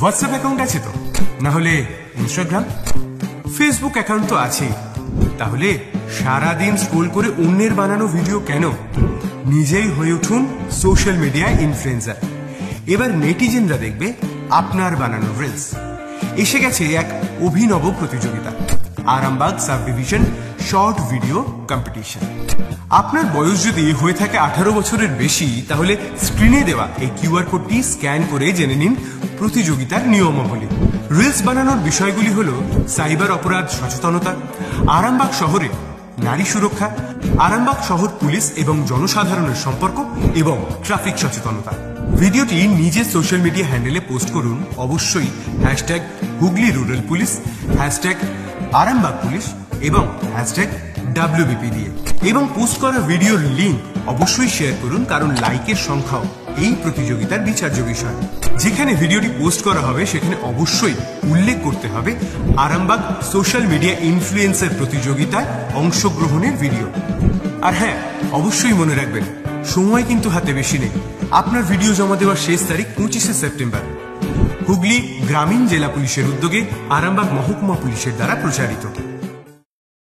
WhatsApp account আছে তো? না হলে ইনস্টাগ্রাম, ফেসবুক অ্যাকাউন্ট তো আছেই। তাহলে সারাদিন স্ক্রোল করে অন্যের বানানো ভিডিও কেন? নিজেই হয়ে উঠুন সোশ্যাল মিডিয়া ইনফ্লুয়েন্সার। এবার নেটিজেনরা দেখবে আপনার বানানো রিলস। এসে গেছে এক অভিনব প্রতিযোগিতা, Arambagh sub division short video competition. আপনার বয়স যদি হয়ে থাকে 18 বছরের বেশি, তাহলে স্ক্রিনে দেওয়া এই কিউআর কোডটি স্ক্যান করে জেনে নিন প্রতিযোগিতার নিয়মাবলী। রিলস বানানোর বিষয়গুলি হলো সাইবার অপরাধ সচেতনতা, আরামবাগ শহরে নারী সুরক্ষা, আরামবাগ শহর পুলিশ এবং জনসাধারণের সম্পর্ক এবং ট্রাফিক সচেতনতা। ভিডিওটি নিজের সোশ্যাল মিডিয়া হ্যান্ডেলে পোস্ট করুন, অবশ্যই hashtag Hooghly rural police, hashtag Arambagh police এবং হ্যাশট্যাগ WBP দিয়ে। এবং পোস্ট করা ভিডিওর লিঙ্ক অবশ্যই শেয়ার করুন, কারণ লাইকের সংখ্যাও এই প্রতিযোগিতার বিচার্য বিষয়। যেখানে ভিডিওটি পোস্ট করা হবে সেখানে অবশ্যই উল্লেখ করতে হবে আরামবাগ সোশ্যাল মিডিয়া ইনফ্লুয়েন্সার প্রতিযোগিতায় অংশগ্রহণের ভিডিও। আর হ্যাঁ, অবশ্যই মনে রাখবেন, সময় কিন্তু হাতে বেশি নেই। আপনার ভিডিও জমা দেওয়ার শেষ তারিখ 25শে সেপ্টেম্বর। হুগলি গ্রামীণ জেলা পুলিশের উদ্যোগে আরামবাগ মহকুমা পুলিশের দ্বারা প্রচারিত।